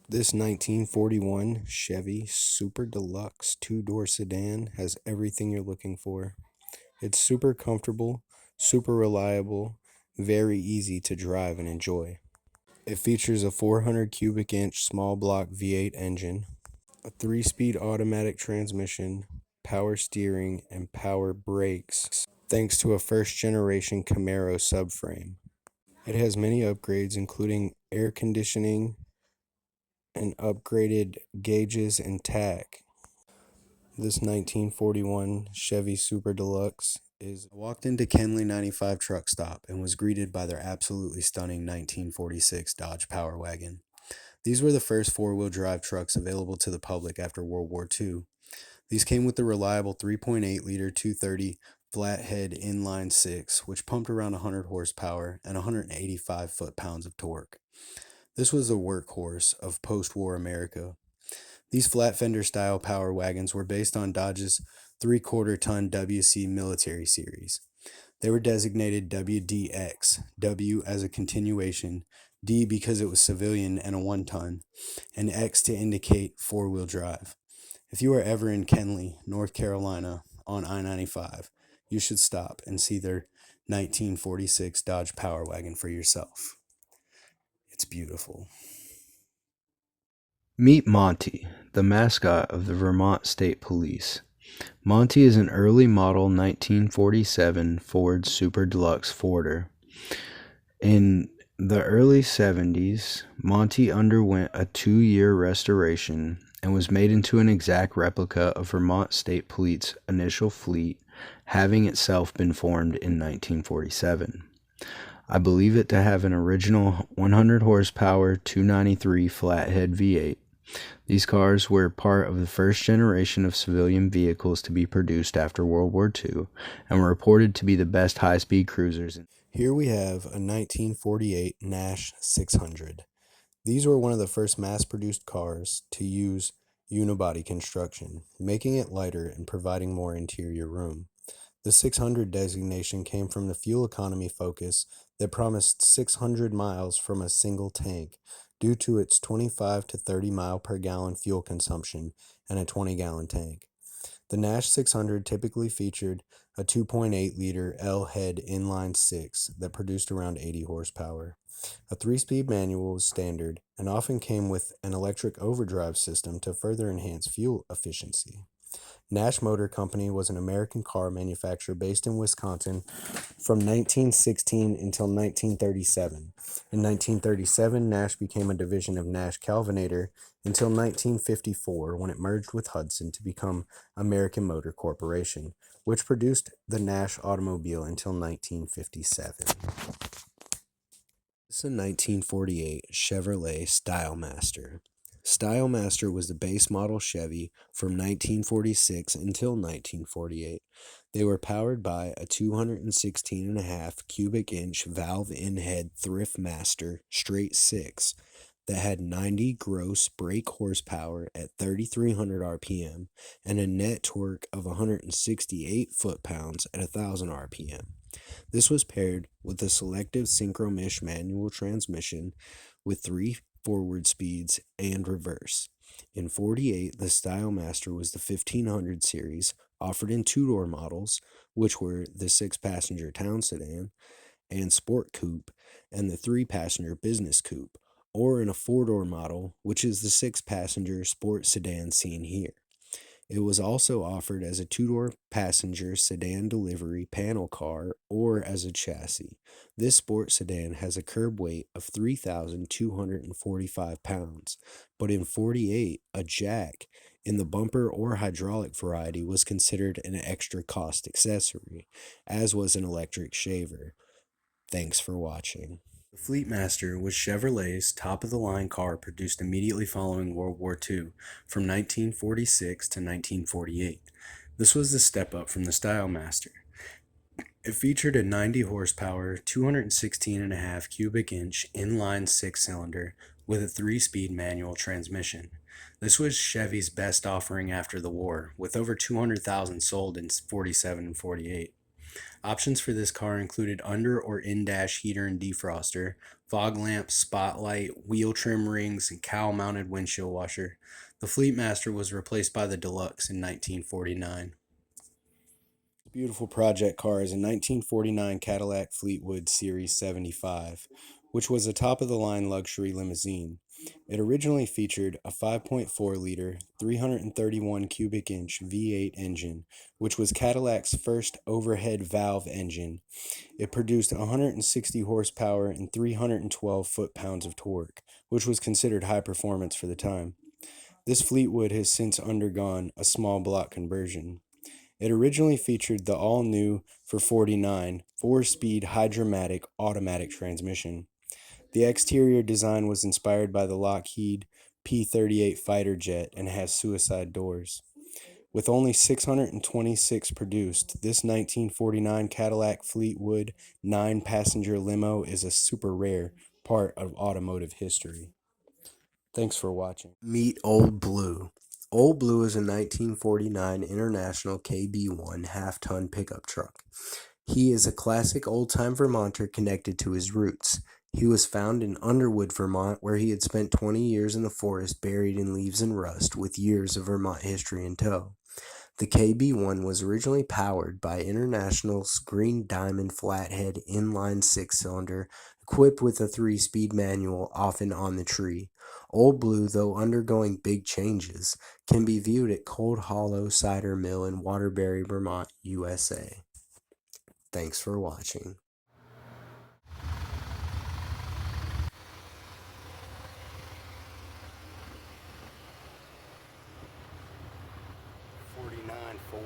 This 1941 Chevy Super Deluxe two-door sedan has everything you're looking for. It's super comfortable, super reliable, very easy to drive and enjoy. It features a 400 cubic inch small block V8 engine, a 3-speed automatic transmission, power steering, and power brakes, thanks to a first generation Camaro subframe. It has many upgrades, including air conditioning and upgraded gauges and tach. This 1941 Chevy Super Deluxe is I walked into Kenley 95 truck stop and was greeted by their absolutely stunning 1946 Dodge Power Wagon. These were the first four-wheel drive trucks available to the public after World War II. These came with the reliable 3.8-liter 230 flathead inline six, which pumped around 100 horsepower and 185 foot-pounds of torque. This was a workhorse of post-war America. These flat fender style power wagons were based on Dodge's 3/4 ton WC military series. They were designated WDX, W as a continuation, D because it was civilian and a 1 ton, and X to indicate four-wheel drive. If you are ever in Kenley, North Carolina, on I-95, you should stop and see their 1946 Dodge Power Wagon for yourself. It's beautiful. Meet Monty, the mascot of the Vermont State Police. Monty is an early model 1947 Ford Super Deluxe Forder. In the early 70s, Monty underwent a 2-year restoration and was made into an exact replica of Vermont State Police's initial fleet, having itself been formed in 1947. I believe it to have an original 100 horsepower 293 flathead V8. These cars were part of the first generation of civilian vehicles to be produced after World War II and were reported to be the best high-speed cruisers. Here we have a 1948 Nash 600. These were one of the first mass-produced cars to use unibody construction, making it lighter and providing more interior room. The 600 designation came from the fuel economy focus that promised 600 miles from a single tank due to its 25 to 30 mile per gallon fuel consumption and a 20-gallon tank. The Nash 600 typically featured a 2.8-liter L-head inline six that produced around 80 horsepower. A 3-speed manual was standard and often came with an electric overdrive system to further enhance fuel efficiency. Nash Motor Company was an American car manufacturer based in Wisconsin from 1916 until 1937. In 1937, Nash became a division of Nash Calvinator until 1954 when it merged with Hudson to become American Motor Corporation, which produced the Nash automobile until 1957. This is a 1948 Chevrolet Stylemaster. Stylemaster was the base model Chevy from 1946 until 1948. They were powered by a 216.5 cubic inch valve in-head Thriftmaster straight six that had 90 gross brake horsepower at 3,300 RPM and a net torque of 168 foot-pounds at 1,000 RPM. This was paired with a selective synchro-mesh manual transmission with 3 forward speeds and reverse. In 48, the Stylemaster was the 1500 series, offered in two-door models, which were the 6-passenger town sedan and Sport Coupe, and the 3-passenger business coupe, or in a 4-door model, which is the 6-passenger sport sedan seen here. It was also offered as a 2-door passenger sedan delivery panel car or as a chassis. This sport sedan has a curb weight of 3,245 pounds, but in 48, a jack in the bumper or hydraulic variety was considered an extra cost accessory, as was an electric shaver. Thanks for watching. The Fleetmaster was Chevrolet's top-of-the-line car produced immediately following World War II, from 1946 to 1948. This was the step up from the Stylemaster. It featured a 90 horsepower, 216.5 cubic inch inline six-cylinder with a 3-speed manual transmission. This was Chevy's best offering after the war, with over 200,000 sold in 47 and 48. Options for this car included under or in-dash heater and defroster, fog lamps, spotlight, wheel trim rings, and cowl-mounted windshield washer. The Fleetmaster was replaced by the Deluxe in 1949. Beautiful project car is a 1949 Cadillac Fleetwood Series 75, which was a top-of-the-line luxury limousine. It originally featured a 5.4-liter, 331 cubic inch V8 engine, which was Cadillac's first overhead valve engine. It produced 160 horsepower and 312 foot-pounds of torque, which was considered high performance for the time. This Fleetwood has since undergone a small block conversion. It originally featured the all-new for 49 4-speed Hydra-Matic automatic transmission. The exterior design was inspired by the Lockheed P-38 fighter jet and has suicide doors. With only 626 produced, this 1949 Cadillac Fleetwood 9-passenger limo is a super rare part of automotive history. Thanks for watching. Meet Old Blue. Old Blue is a 1949 International KB1 half-ton pickup truck. He is a classic old-time Vermonter connected to his roots. He was found in Underwood, Vermont, where he had spent 20 years in the forest buried in leaves and rust, with years of Vermont history in tow. The KB1 was originally powered by International's Green Diamond flathead inline six-cylinder, equipped with a 3-speed manual, often on the tree. Old Blue, though undergoing big changes, can be viewed at Cold Hollow Cider Mill in Waterbury, Vermont, USA. Thanks for watching. '49 Ford.